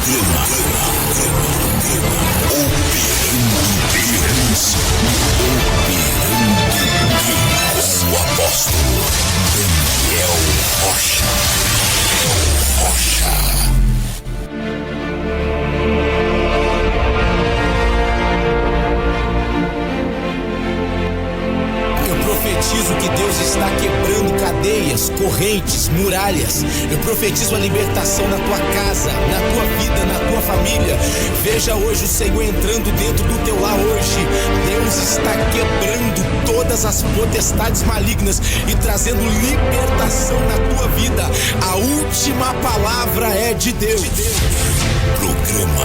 Com o apóstolo Daniel Rocha. Eu profetizo que Deus está quebrando cadeias, correntes, muralhas. Eu profetizo a libertação na tua casa, na tua vida, na tua família. Veja hoje o Senhor entrando dentro do teu lar hoje. Deus está quebrando todas as potestades malignas e trazendo libertação na tua vida. A última palavra é de Deus. Programa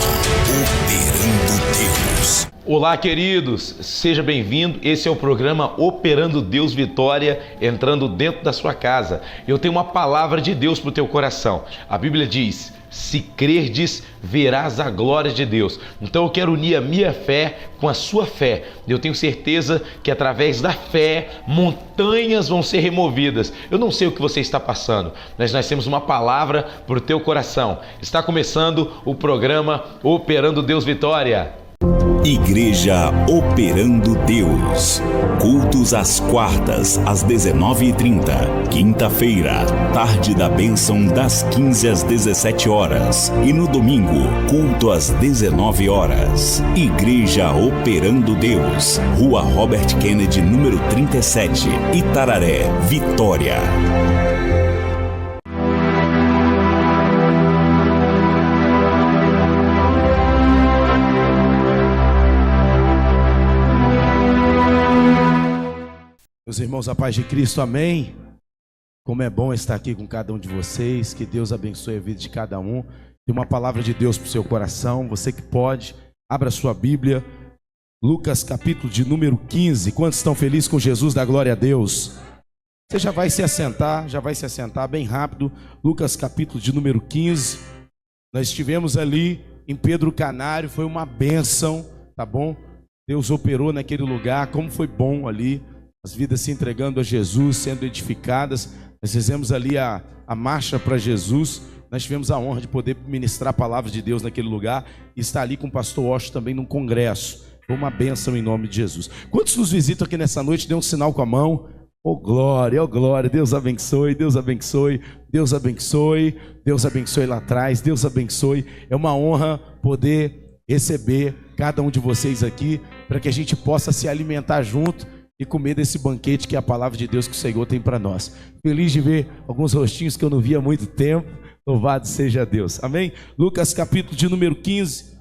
Operando Deus. Olá, queridos, seja bem-vindo. Esse é o programa Operando Deus Vitória, entrando dentro da sua casa. Eu tenho uma palavra de Deus para o teu coração. A Bíblia diz: se crerdes, verás a glória de Deus. Então eu quero unir a minha fé com a sua fé. Eu tenho certeza que através da fé, montanhas vão ser removidas. Eu não sei o que você está passando, mas nós temos uma palavra para o teu coração. Está começando o programa Operando Deus Vitória. Igreja Operando Deus. Cultos às quartas, às 19h30. Quinta-feira, tarde da bênção, das 15 às 17 horas. E no domingo, culto às 19 horas. Igreja Operando Deus. Rua Robert Kennedy, número 37, Itararé, Vitória. Meus irmãos, a paz de Cristo, amém? Como é bom estar aqui com cada um de vocês. Que Deus abençoe a vida de cada um. Tem uma palavra de Deus para o seu coração. Você que pode, abra a sua Bíblia. Lucas capítulo de número 15. Quantos estão felizes com Jesus? Dá glória a Deus. Você já vai se assentar bem rápido. Lucas capítulo de número 15. Nós estivemos ali em Pedro Canário, foi uma bênção, tá bom? Deus operou naquele lugar, como foi bom ali. As vidas se entregando a Jesus, sendo edificadas. Nós fizemos ali a marcha para Jesus. Nós tivemos a honra de poder ministrar a palavra de Deus naquele lugar. E estar ali com o pastor Washington também num congresso. Foi uma bênção em nome de Jesus. Quantos nos visitam aqui nessa noite? Dê um sinal com a mão. Oh glória, oh glória. Deus abençoe, Deus abençoe, Deus abençoe. Deus abençoe lá atrás, Deus abençoe. É uma honra poder receber cada um de vocês aqui, para que a gente possa se alimentar junto e comer desse banquete que é a palavra de Deus que o Senhor tem para nós. Feliz de ver alguns rostinhos que eu não via há muito tempo. Louvado seja Deus, amém? Lucas capítulo de número 15.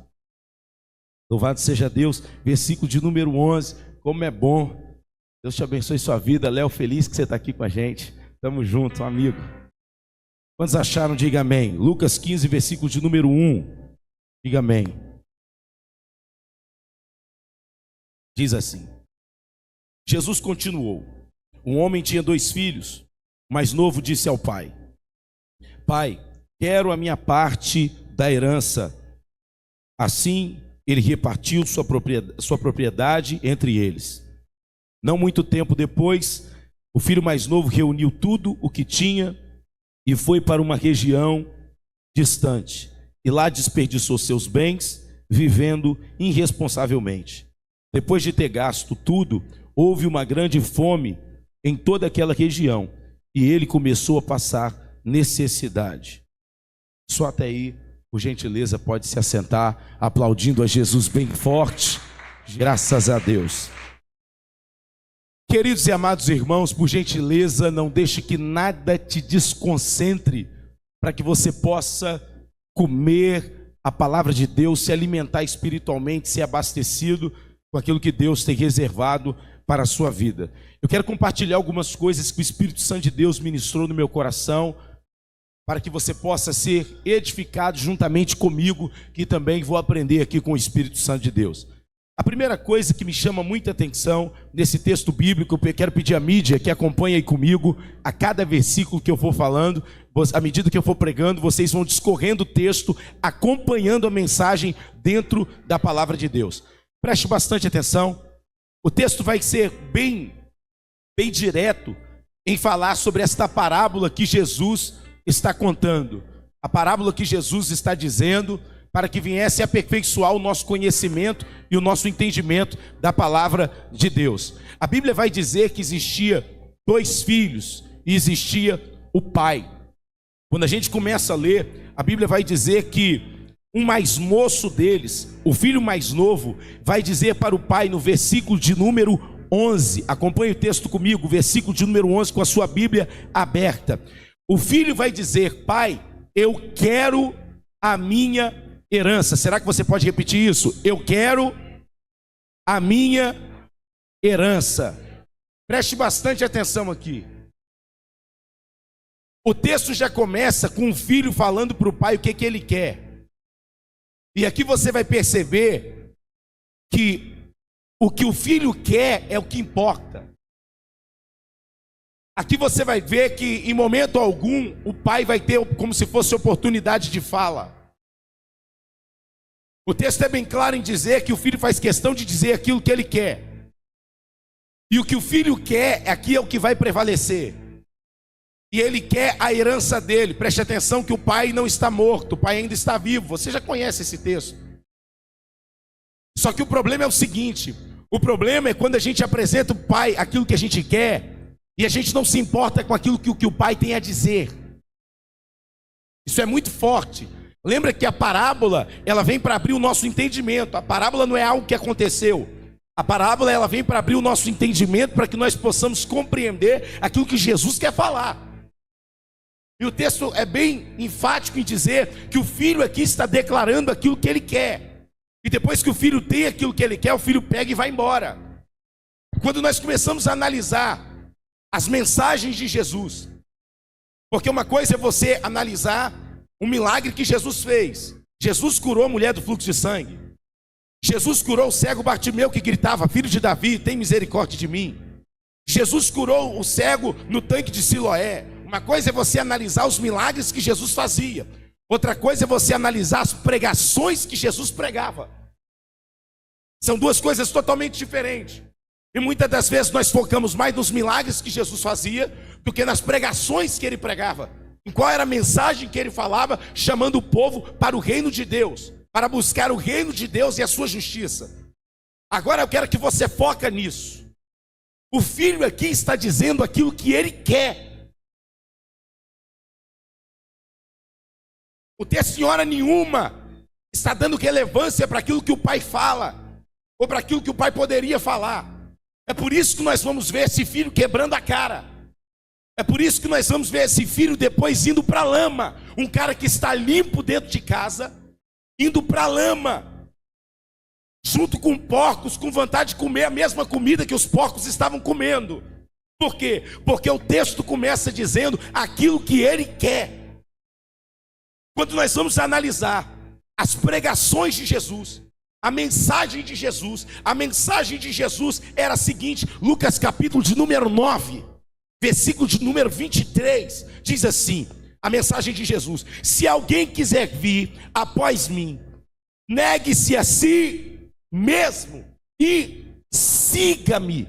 Louvado seja Deus. Versículo de número 11. Como é bom. Deus te abençoe sua vida. Léo, feliz que você está aqui com a gente. Tamo junto, amigo. Quantos acharam? Diga amém. Lucas 15, versículo de número 1. Diga amém. Diz assim: Jesus continuou. Um homem tinha 2 filhos. O mais novo disse ao pai: Pai, quero a minha parte da herança. Assim, ele repartiu sua propriedade entre eles. Não muito tempo depois, o filho mais novo reuniu tudo o que tinha e foi para uma região distante. E lá desperdiçou seus bens, vivendo irresponsavelmente. Depois de ter gasto tudo, houve uma grande fome em toda aquela região e ele começou a passar necessidade. Só até aí, por gentileza, pode se assentar, aplaudindo a Jesus bem forte. Graças a Deus. Queridos e amados irmãos, por gentileza, não deixe que nada te desconcentre, para que você possa comer a palavra de Deus, se alimentar espiritualmente, ser abastecido com aquilo que Deus tem reservado para a sua vida. Eu quero compartilhar algumas coisas que o Espírito Santo de Deus ministrou no meu coração, para que você possa ser edificado juntamente comigo, que também vou aprender aqui com o Espírito Santo de Deus. A primeira coisa que me chama muita atenção nesse texto bíblico, eu quero pedir à mídia que acompanhe aí comigo, a cada versículo que eu for falando, à medida que eu for pregando, vocês vão discorrendo o texto, acompanhando a mensagem dentro da palavra de Deus. Preste bastante atenção. O texto vai ser bem direto em falar sobre esta parábola que Jesus está contando. A parábola que Jesus está dizendo para que viesse a aperfeiçoar o nosso conhecimento e o nosso entendimento da palavra de Deus. A Bíblia vai dizer que existia 2 filhos e existia o pai. Quando a gente começa a ler, a Bíblia vai dizer que um mais moço deles, o filho mais novo, vai dizer para o pai no versículo de número 11, acompanhe o texto comigo, versículo de número 11 com a sua Bíblia aberta. O filho vai dizer: pai, eu quero a minha herança. Será que você pode repetir isso? Eu quero a minha herança. Preste bastante atenção aqui. O texto já começa com o filho falando para o pai o que ele quer. E aqui você vai perceber que o que o filho quer é o que importa. Aqui você vai ver que em momento algum o pai vai ter como se fosse oportunidade de fala. O texto é bem claro em dizer que o filho faz questão de dizer aquilo que ele quer. E o que o filho quer aqui é o que vai prevalecer. E ele quer a herança dele. Preste atenção que o pai não está morto, o pai ainda está vivo. Você já conhece esse texto. Só que o problema é o seguinte: o problema é quando a gente apresenta o pai aquilo que a gente quer e a gente não se importa com aquilo que o pai tem a dizer. Isso é muito forte. Lembra que a parábola, ela vem para abrir o nosso entendimento. A parábola não é algo que aconteceu. A parábola, ela vem para abrir o nosso entendimento, para que nós possamos compreender aquilo que Jesus quer falar. E o texto é bem enfático em dizer que o filho aqui está declarando aquilo que ele quer. E depois que o filho tem aquilo que ele quer, o filho pega e vai embora. Quando nós começamos a analisar as mensagens de Jesus, porque uma coisa é você analisar um milagre que Jesus fez. Jesus curou a mulher do fluxo de sangue. Jesus curou o cego Bartimeu que gritava: filho de Davi, tem misericórdia de mim. Jesus curou o cego no tanque de Siloé. Uma coisa é você analisar os milagres que Jesus fazia. Outra coisa é você analisar as pregações que Jesus pregava. São duas coisas totalmente diferentes. E muitas das vezes nós focamos mais nos milagres que Jesus fazia do que nas pregações que ele pregava. Em qual era a mensagem que ele falava, chamando o povo para o reino de Deus, para buscar o reino de Deus e a sua justiça. Agora eu quero que você foque nisso. O filho aqui está dizendo aquilo que ele quer. O texto em hora nenhuma está dando relevância para aquilo que o pai fala, ou para aquilo que o pai poderia falar. É por isso que nós vamos ver esse filho quebrando a cara. É por isso que nós vamos ver esse filho depois indo para a lama. Um cara que está limpo dentro de casa, indo para a lama, junto com porcos, com vontade de comer a mesma comida que os porcos estavam comendo. Por quê? Porque o texto começa dizendo aquilo que ele quer. Quando nós vamos analisar as pregações de Jesus, a mensagem de Jesus era a seguinte: Lucas capítulo de número 9, versículo de número 23, diz assim, a mensagem de Jesus: se alguém quiser vir após mim, negue-se a si mesmo e siga-me,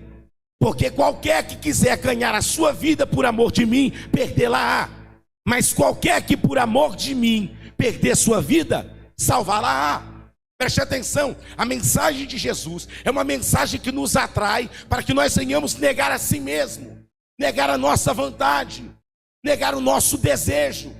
porque qualquer que quiser ganhar a sua vida por amor de mim, perdê-la-á. Mas qualquer que por amor de mim perder sua vida, salvá-la-á. Preste atenção, a mensagem de Jesus é uma mensagem que nos atrai para que nós venhamos negar a si mesmo, negar a nossa vontade, negar o nosso desejo.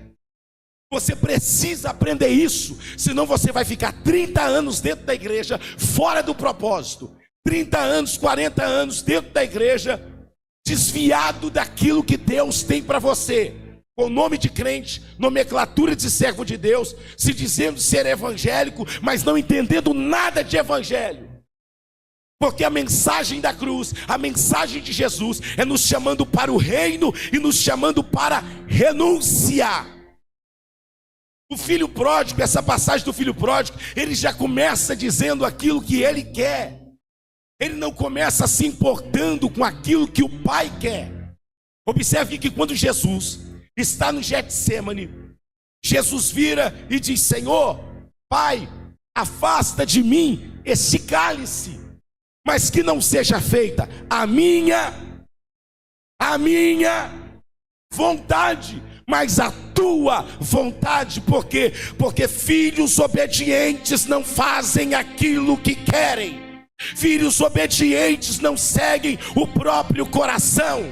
Você precisa aprender isso, senão você vai ficar 30 anos dentro da igreja, fora do propósito, 30 anos, 40 anos dentro da igreja, desviado daquilo que Deus tem para você, com nome de crente, nomenclatura de servo de Deus, se dizendo ser evangélico, mas não entendendo nada de evangelho. Porque a mensagem da cruz, a mensagem de Jesus é nos chamando para o reino e nos chamando para renunciar. O filho pródigo, essa passagem do filho pródigo, ele já começa dizendo aquilo que ele quer. Ele não começa se importando com aquilo que o pai quer. Observe que quando Jesus está no Getsêmani, Jesus vira e diz: Senhor, Pai, afasta de mim esse cálice, mas que não seja feita a minha vontade, mas a tua vontade. Por quê? Porque filhos obedientes não fazem aquilo que querem. Filhos obedientes não seguem o próprio coração.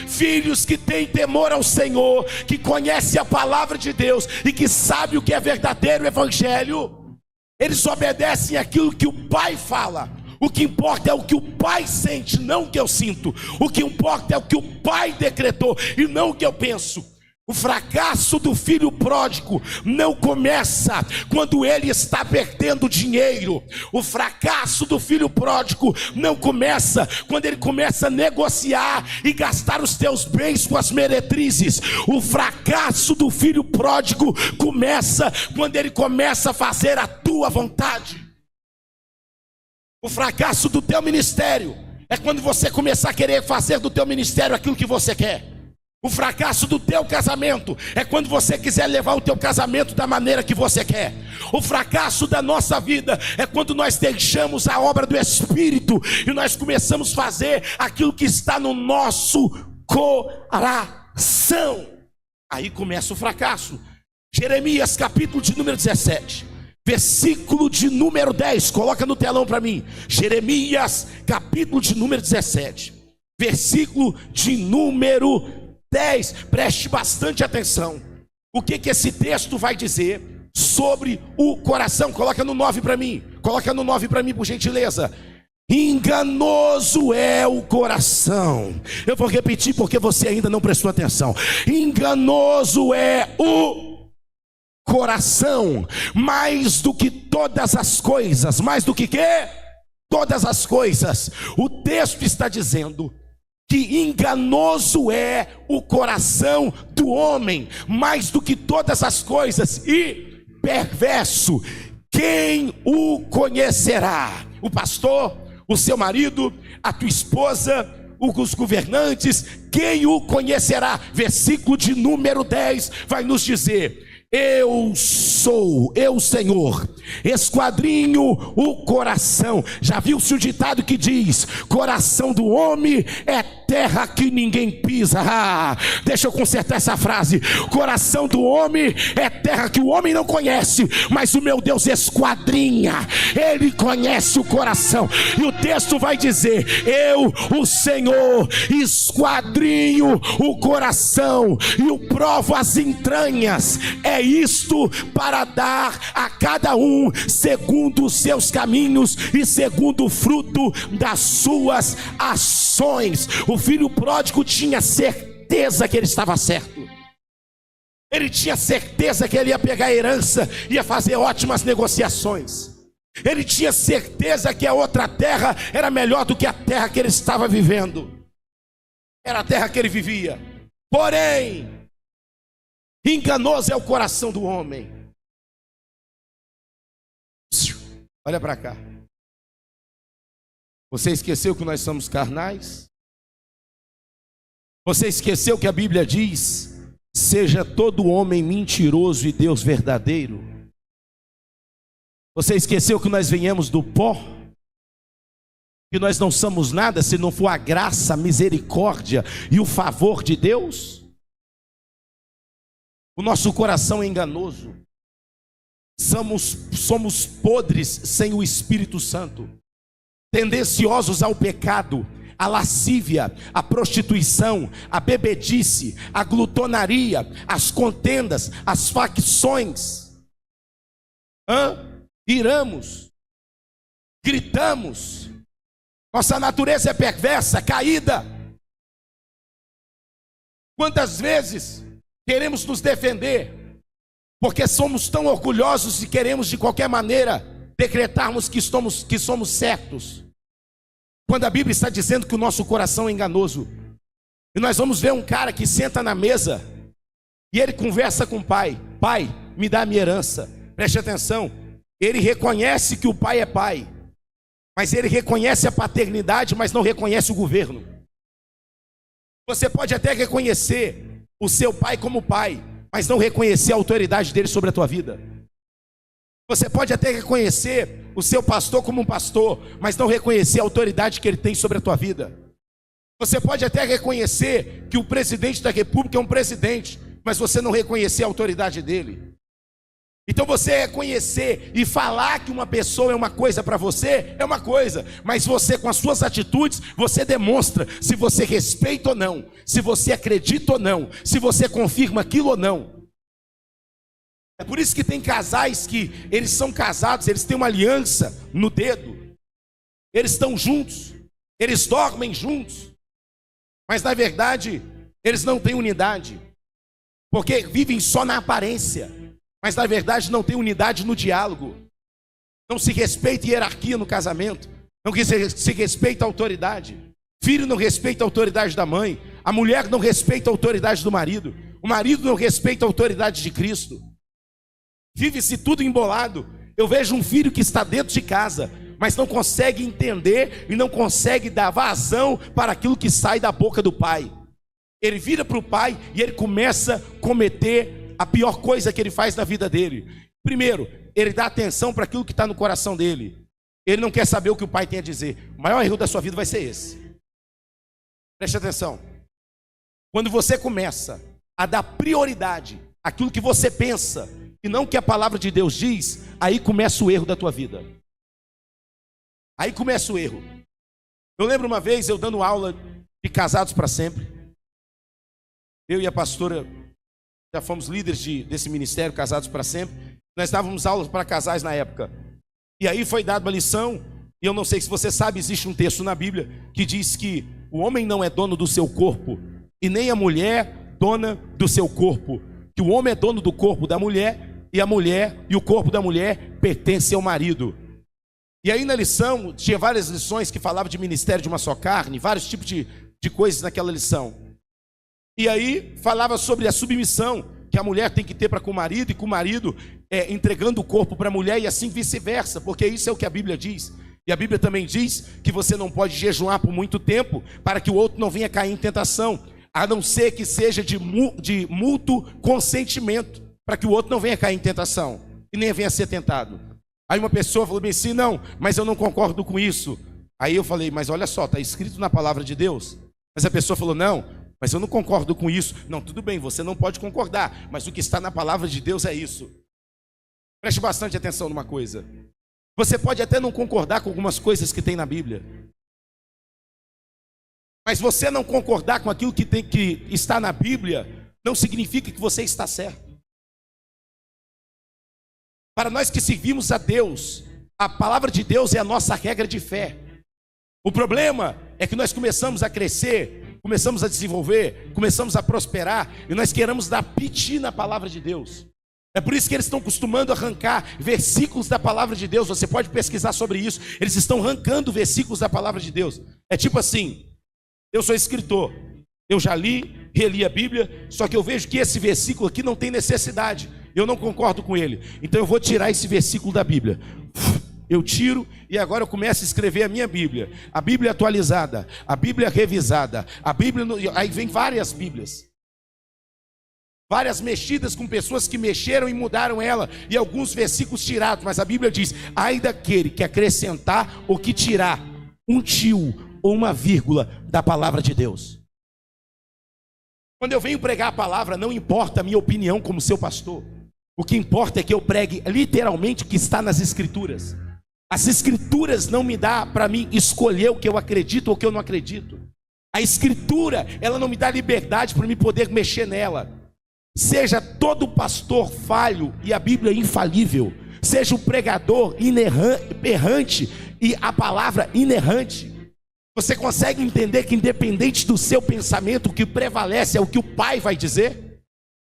Filhos que têm temor ao Senhor, que conhecem a palavra de Deus e que sabem o que é verdadeiro evangelho, eles obedecem aquilo que o Pai fala. O que importa é o que o Pai sente, não o que eu sinto. O que importa é o que o Pai decretou e não o que eu penso. O fracasso do filho pródigo não começa quando ele está perdendo dinheiro. O fracasso do filho pródigo não começa quando ele começa a negociar e gastar os teus bens com as meretrizes. O fracasso do filho pródigo começa quando ele começa a fazer a tua vontade. O fracasso do teu ministério é quando você começar a querer fazer do teu ministério aquilo que você quer. O fracasso do teu casamento é quando você quiser levar o teu casamento da maneira que você quer. O fracasso da nossa vida é quando nós deixamos a obra do Espírito e nós começamos a fazer aquilo que está no nosso coração. Aí começa o fracasso. Jeremias capítulo de número 17, versículo de número 10, coloca no telão para mim. Jeremias capítulo de número 17, versículo de número 10, preste bastante atenção. O que esse texto vai dizer sobre o coração? Coloca no 9 para mim. Coloca no 9 para mim, por gentileza. Enganoso é o coração. Eu vou repetir porque você ainda não prestou atenção. Enganoso é o coração, mais do que todas as coisas. Mais do que quê? Todas as coisas. O texto está dizendo que enganoso é o coração do homem, mais do que todas as coisas, e perverso. Quem o conhecerá? O pastor, o seu marido, a tua esposa, os governantes, quem o conhecerá? Versículo de número 10 vai nos dizer: eu sou, eu Senhor, esquadrinho o coração. Já viu-se o ditado que diz: coração do homem é terra que ninguém pisa. Deixa eu consertar essa frase. Coração do homem é terra que o homem não conhece, mas o meu Deus esquadrinha. Ele conhece o coração. E o texto vai dizer: eu, o Senhor, esquadrinho o coração e o provo as entranhas. É isto para dar a cada um segundo os seus caminhos e segundo o fruto das suas ações. O filho pródigo tinha certeza que ele estava certo. Ele tinha certeza que ele ia pegar a herança, ia fazer ótimas negociações. Ele tinha certeza que a outra terra era melhor do que a terra que ele estava vivendo. Era a terra que ele vivia. Porém, enganoso é o coração do homem. Olha para cá. Você esqueceu que nós somos carnais? Você esqueceu que a Bíblia diz: seja todo homem mentiroso e Deus verdadeiro? Você esqueceu que nós viemos do pó? Que nós não somos nada se não for a graça, a misericórdia e o favor de Deus? O nosso coração é enganoso. Somos podres sem o Espírito Santo, tendenciosos ao pecado, à lascívia, à prostituição, à bebedice, à glutonaria, às contendas, às facções. Iramos, gritamos. Nossa natureza é perversa, caída. Quantas vezes queremos nos defender porque somos tão orgulhosos e queremos de qualquer maneira decretarmos que somos certos, quando a Bíblia está dizendo que o nosso coração é enganoso. E nós vamos ver um cara que senta na mesa e ele conversa com o pai: pai, me dá a minha herança. Preste atenção, ele reconhece que o pai é pai, mas ele reconhece a paternidade, mas não reconhece o governo. Você pode até reconhecer o seu pai como pai, mas não reconhecer a autoridade dele sobre a tua vida. Você pode até reconhecer o seu pastor como um pastor, mas não reconhecer a autoridade que ele tem sobre a tua vida. Você pode até reconhecer que o presidente da república é um presidente, mas você não reconhecer a autoridade dele. Então você reconhecer e falar que uma pessoa é uma coisa para você, é uma coisa, mas você com as suas atitudes, você demonstra se você respeita ou não, se você acredita ou não, se você confirma aquilo ou não. É por isso que tem casais que eles são casados, eles têm uma aliança no dedo, eles estão juntos, eles dormem juntos, mas na verdade eles não têm unidade, porque vivem só na aparência, mas na verdade não tem unidade no diálogo. Não se respeita hierarquia no casamento, não se respeita a autoridade. Filho não respeita a autoridade da mãe, a mulher não respeita a autoridade do marido, o marido não respeita a autoridade de Cristo. Vive-se tudo embolado. Eu vejo um filho que está dentro de casa, mas não consegue entender e não consegue dar vazão para aquilo que sai da boca do pai. Ele vira para o pai e ele começa a cometer a pior coisa que ele faz na vida dele. Primeiro, ele dá atenção para aquilo que está no coração dele. Ele não quer saber o que o pai tem a dizer. O maior erro da sua vida vai ser esse. Preste atenção. Quando você começa a dar prioridade àquilo que você pensa e não o que a palavra de Deus diz, aí começa o erro da tua vida. Aí começa o erro. Eu lembro uma vez eu dando aula de Casados para Sempre. Eu e a pastora já fomos líderes desse ministério, Casados para Sempre. Nós dávamos aulas para casais na época. E aí foi dada uma lição, e eu não sei se você sabe, existe um texto na Bíblia que diz que o homem não é dono do seu corpo, e nem a mulher dona do seu corpo. Que o homem é dono do corpo da mulher, e a mulher e o corpo da mulher pertencem ao marido. E aí na lição, tinha várias lições que falavam de ministério de uma só carne, vários tipos de coisas naquela lição. E aí falava sobre a submissão que a mulher tem que ter para com o marido, e com o marido entregando o corpo para a mulher, e assim vice-versa, porque isso é o que a Bíblia diz. E a Bíblia também diz que você não pode jejuar por muito tempo para que o outro não venha cair em tentação, a não ser que seja de mútuo consentimento, para que o outro não venha cair em tentação e nem venha ser tentado. Aí uma pessoa falou bem assim: não, mas eu não concordo com isso. Aí eu falei: mas olha só, está escrito na palavra de Deus. Mas a pessoa falou: não, mas eu não concordo com isso. Não, tudo bem, você não pode concordar, mas o que está na palavra de Deus é isso. Preste bastante atenção numa coisa. Você pode até não concordar com algumas coisas que tem na Bíblia, mas você não concordar com aquilo que está na Bíblia não significa que você está certo. Para nós que servimos a Deus, a palavra de Deus é a nossa regra de fé. O problema é que nós começamos a crescer, começamos a desenvolver, começamos a prosperar, e nós queremos dar piti na palavra de Deus. É por isso que eles estão costumando arrancar versículos da palavra de Deus. Você pode pesquisar sobre isso. Eles estão arrancando versículos da palavra de Deus. É tipo assim: eu sou escritor, eu já li, reli a Bíblia, só que eu vejo que esse versículo aqui não tem necessidade, eu não concordo com ele, então eu vou tirar esse versículo da Bíblia. Eu tiro e agora eu começo a escrever a minha Bíblia, a Bíblia atualizada, a Bíblia revisada, a Bíblia, aí vem várias Bíblias, várias mexidas com pessoas que mexeram e mudaram ela, e alguns versículos tirados, mas a Bíblia diz: ai daquele que acrescentar ou que tirar um tio ou uma vírgula da palavra de Deus. Quando eu venho pregar a palavra, não importa a minha opinião como seu pastor, o que importa é que eu pregue literalmente o que está nas Escrituras. As Escrituras não me dá para mim escolher o que eu acredito ou o que eu não acredito. A Escritura, ela não me dá liberdade para me poder mexer nela. Seja todo pastor falho e a Bíblia infalível, seja o pregador errante e a palavra inerrante. Você consegue entender que independente do seu pensamento, o que prevalece é o que o Pai vai dizer?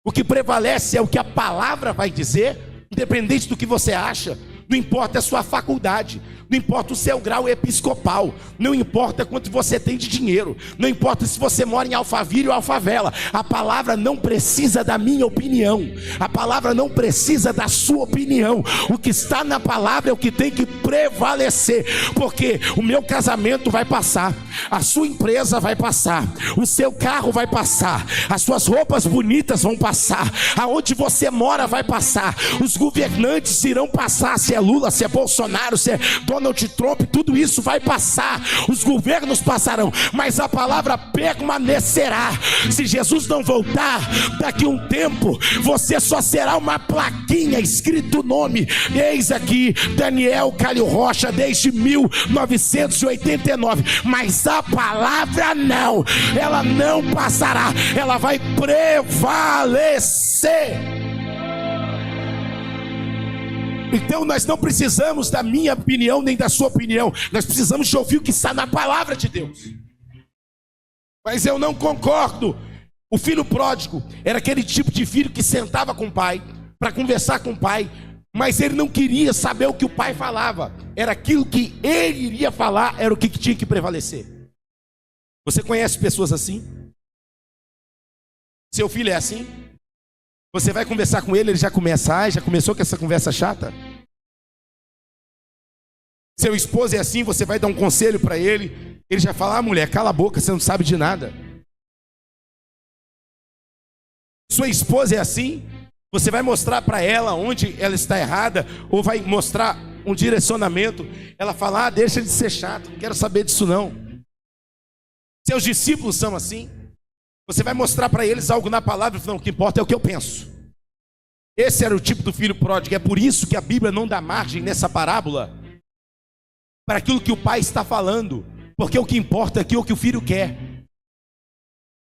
O que prevalece é o que a palavra vai dizer? Independente do que você acha, não importa a sua faculdade, não importa o seu grau episcopal, não importa quanto você tem de dinheiro, não importa se você mora em Alphaville ou Alfavela, a palavra não precisa da minha opinião, a palavra não precisa da sua opinião. O que está na palavra é o que tem que prevalecer, porque o meu casamento vai passar, a sua empresa vai passar, o seu carro vai passar, as suas roupas bonitas vão passar, aonde você mora vai passar, os governantes irão passar, se é Lula, se é Bolsonaro, se é Donald Trump, tudo isso vai passar, os governos passarão, mas a palavra permanecerá. Se Jesus não voltar, daqui a um tempo, você só será uma plaquinha escrito o nome, eis aqui Daniel Calil Rocha desde 1989, mas a palavra não, ela não passará, ela vai prevalecer. Então nós não precisamos da minha opinião nem da sua opinião, nós precisamos de ouvir o que está na palavra de Deus. Mas eu não concordo. O filho pródigo era aquele tipo de filho que sentava com o pai para conversar com o pai, mas ele não queria saber o que o pai falava, era aquilo que ele iria falar, era o que tinha que prevalecer. Você conhece pessoas assim? Seu filho é assim? Você vai conversar com ele, ele já começa, já começou com essa conversa chata? Seu esposo é assim, você vai dar um conselho para ele, ele já fala, mulher, cala a boca, você não sabe de nada. Sua esposa é assim, você vai mostrar para ela onde ela está errada, ou vai mostrar um direcionamento, ela fala, deixa de ser chato, não quero saber disso não. Seus discípulos são assim, você vai mostrar para eles algo na palavra, não, o que importa é o que eu penso. Esse era o tipo do filho pródigo, é por isso que a Bíblia não dá margem nessa parábola para aquilo que o pai está falando, porque o que importa aqui é o que o filho quer.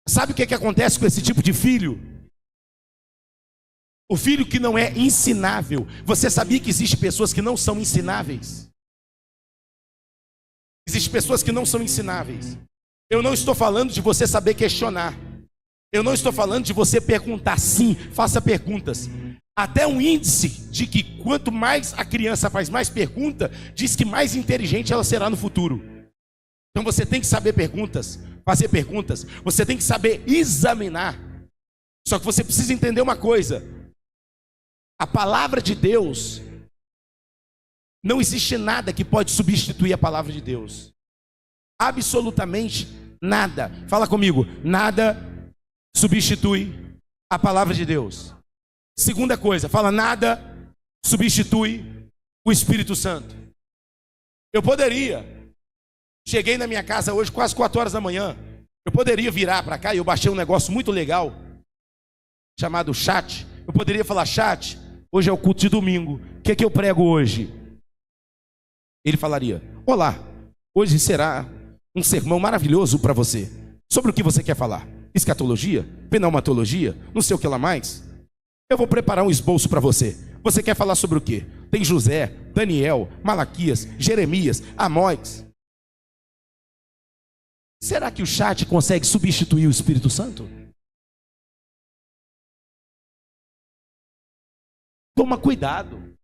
Sabe o que acontece com esse tipo de filho? O filho que não é ensinável. Você sabia que existem pessoas que não são ensináveis? Existem pessoas que não são ensináveis. Eu não estou falando de você saber questionar. Eu não estou falando de você perguntar. Sim, faça perguntas. Até um índice de que quanto mais a criança faz mais pergunta, diz que mais inteligente ela será no futuro. Então você tem que saber perguntas, fazer perguntas. Você tem que saber examinar. Só que você precisa entender uma coisa. A palavra de Deus, não existe nada que pode substituir a palavra de Deus. Absolutamente nada. Fala comigo. Nada substitui a palavra de Deus. Segunda coisa, fala, nada substitui o Espírito Santo. Eu poderia, cheguei na minha casa hoje quase 4 horas da manhã, eu poderia virar para cá e eu baixei um negócio muito legal, chamado chat. Eu poderia falar, chat, hoje é o culto de domingo, o que é que eu prego hoje? Ele falaria, olá, hoje será um sermão maravilhoso para você. Sobre o que você quer falar? Escatologia? Pneumatologia? Não sei o que lá mais. Eu vou preparar um esboço para você. Você quer falar sobre o quê? Tem José, Daniel, Malaquias, Jeremias, Amós. Será que o chat consegue substituir o Espírito Santo? Toma cuidado.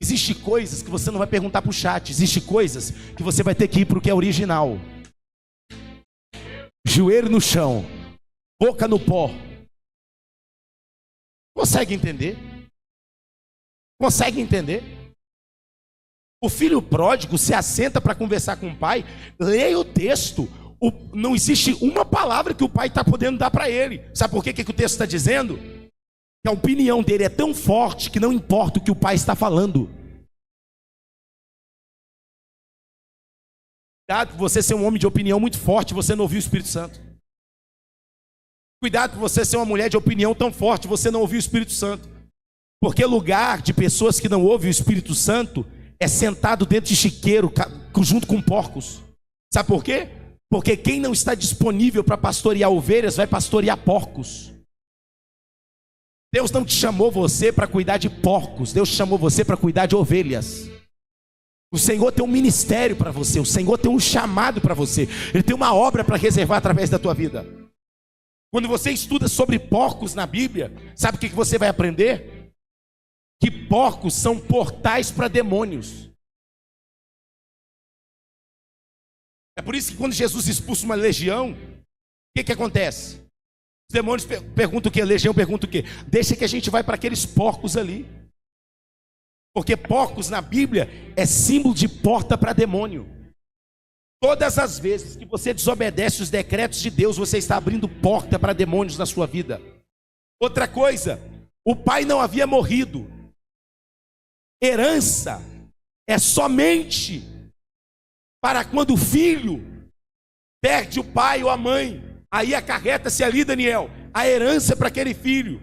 Existem coisas que você não vai perguntar para o chat. Existem coisas que você vai ter que ir para o que é original. Joelho no chão, boca no pó. Consegue entender? Consegue entender? O filho pródigo se assenta para conversar com o pai, leia o texto. Não existe uma palavra que o pai está podendo dar para ele. Sabe por que o texto está dizendo? Que a opinião dele é tão forte que não importa o que o pai está falando. Cuidado por você ser um homem de opinião muito forte e você não ouvir o Espírito Santo. Cuidado por você ser uma mulher de opinião tão forte e você não ouvir o Espírito Santo. Porque lugar de pessoas que não ouvem o Espírito Santo é sentado dentro de chiqueiro junto com porcos. Sabe por quê? Porque quem não está disponível para pastorear ovelhas vai pastorear porcos. Deus não te chamou você para cuidar de porcos. Deus chamou você para cuidar de ovelhas. O Senhor tem um ministério para você. O Senhor tem um chamado para você. Ele tem uma obra para reservar através da tua vida. Quando você estuda sobre porcos na Bíblia, sabe o que você vai aprender? Que porcos são portais para demônios. É por isso que quando Jesus expulsa uma legião, o que acontece? Os demônios perguntam o que? A legião pergunta o que? Deixa que a gente vai para aqueles porcos ali. Porque porcos na Bíblia é símbolo de porta para demônio. Todas as vezes que você desobedece os decretos de Deus, você está abrindo porta para demônios na sua vida. Outra coisa, O pai não havia morrido. Herança é somente para quando o filho perde o pai ou a mãe. Aí acarreta-se ali, Daniel, a herança para aquele filho.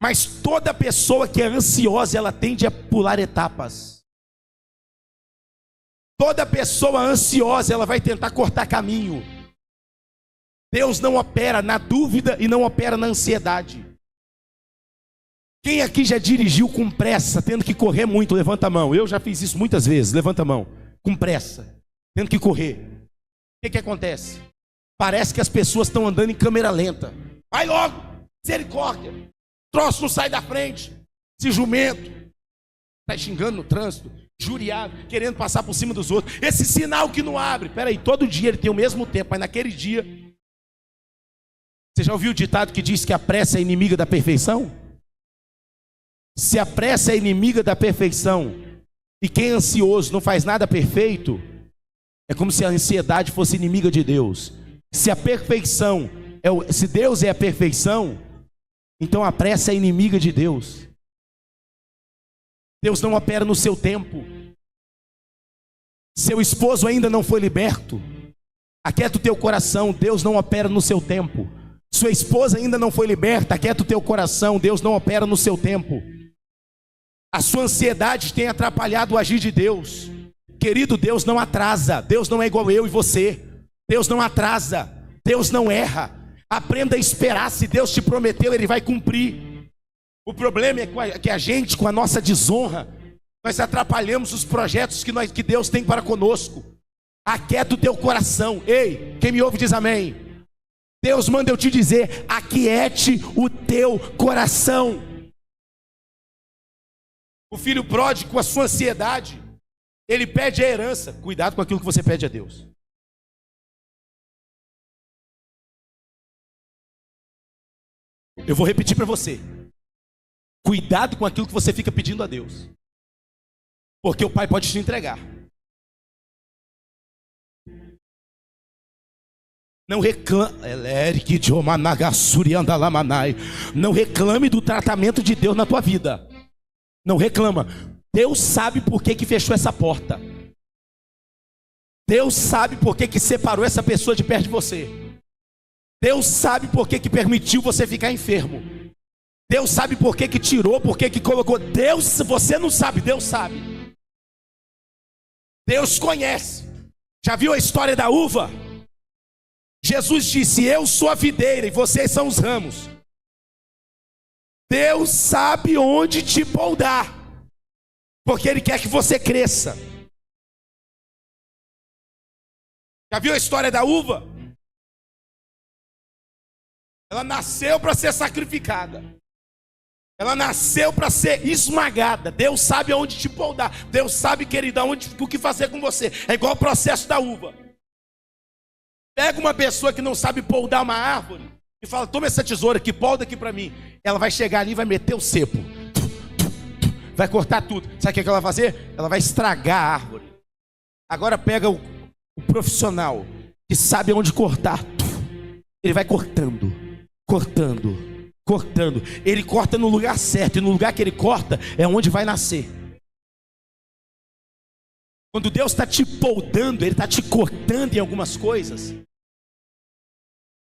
Mas toda pessoa que é ansiosa, ela tende a pular etapas. Toda pessoa ansiosa, ela vai tentar cortar caminho. Deus não opera na dúvida e não opera na ansiedade. Quem aqui já dirigiu com pressa, tendo que correr muito? Levanta a mão. Eu já fiz isso muitas vezes. Levanta a mão. Com pressa, tendo que correr. O que acontece? Parece que as pessoas estão andando em câmera lenta. Vai logo, misericórdia. Troço não sai da frente. Esse jumento está xingando no trânsito, juriado, querendo passar por cima dos outros. Esse sinal que não abre. Peraí, todo dia ele tem o mesmo tempo, mas naquele dia... Você já ouviu o ditado que diz que a pressa é inimiga da perfeição? Se a pressa é inimiga da perfeição e quem é ansioso não faz nada perfeito, é como se a ansiedade fosse inimiga de Deus. Se a perfeição, se Deus é a perfeição, então a pressa é inimiga de Deus. Deus não opera no seu tempo. Seu esposo ainda não foi liberto. Aquieta o teu coração, Deus não opera no seu tempo. Sua esposa ainda não foi liberta, aquieta o teu coração, Deus não opera no seu tempo. A sua ansiedade tem atrapalhado o agir de Deus. Querido, Deus não atrasa. Deus não é igual eu e você. Deus não atrasa. Deus não erra. Aprenda a esperar. Se Deus te prometeu, Ele vai cumprir. O problema é que a gente, com a nossa desonra, nós atrapalhamos os projetos que Deus tem para conosco. Aquieta o teu coração. Ei, quem me ouve diz amém. Deus manda eu te dizer, aquiete o teu coração. O filho pródigo, com a sua ansiedade, ele pede a herança. Cuidado com aquilo que você pede a Deus. Eu vou repetir para você. Cuidado com aquilo que você fica pedindo a Deus. Porque o Pai pode te entregar. Não reclame. Não reclame do tratamento de Deus na tua vida. Não reclama. Deus sabe por que fechou essa porta. Deus sabe por que separou essa pessoa de perto de você. Deus sabe por que permitiu você ficar enfermo. Deus sabe por que tirou, por que colocou. Deus, você não sabe, Deus sabe. Deus conhece. Já viu a história da uva? Jesus disse, eu sou a videira e vocês são os ramos. Deus sabe onde te poldar, porque Ele quer que você cresça. Já viu a história da uva? Ela nasceu para ser sacrificada. Ela nasceu para ser esmagada. Deus sabe aonde te poldar. Deus sabe, querida, o que fazer com você. É igual o processo da uva. Pega uma pessoa que não sabe poldar uma árvore e fala, toma essa tesoura aqui, polda aqui para mim. Ela vai chegar ali e vai meter o cepo. Vai cortar tudo. Sabe o que ela vai fazer? Ela vai estragar a árvore. Agora pega o profissional que sabe onde cortar. Ele vai cortando, cortando, cortando. Ele corta no lugar certo. E no lugar que ele corta é onde vai nascer. Quando Deus está te poldando, Ele está te cortando em algumas coisas.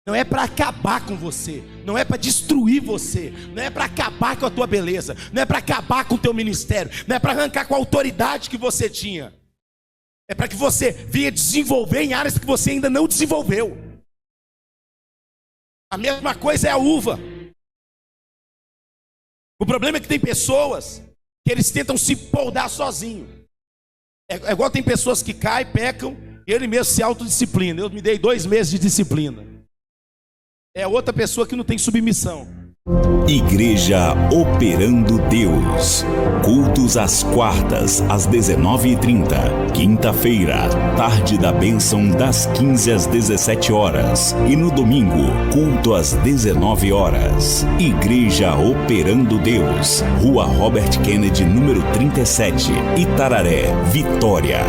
Não é para acabar com você, não é para destruir você, não é para acabar com a tua beleza, não é para acabar com o teu ministério, não é para arrancar com a autoridade que você tinha. É para que você venha desenvolver em áreas que você ainda não desenvolveu. A mesma coisa é a uva. O problema é que tem pessoas que eles tentam se poldar sozinho. É igual tem pessoas que caem, pecam, e ele mesmo se autodisciplina. Eu me dei 2 meses de disciplina. É outra pessoa que não tem submissão. Igreja Operando Deus. Cultos às quartas, às 19h30. Quinta-feira, tarde da bênção das 15 às 17 horas. E no domingo, culto às 19 horas. Igreja Operando Deus. Rua Robert Kennedy, número 37. Itararé, Vitória.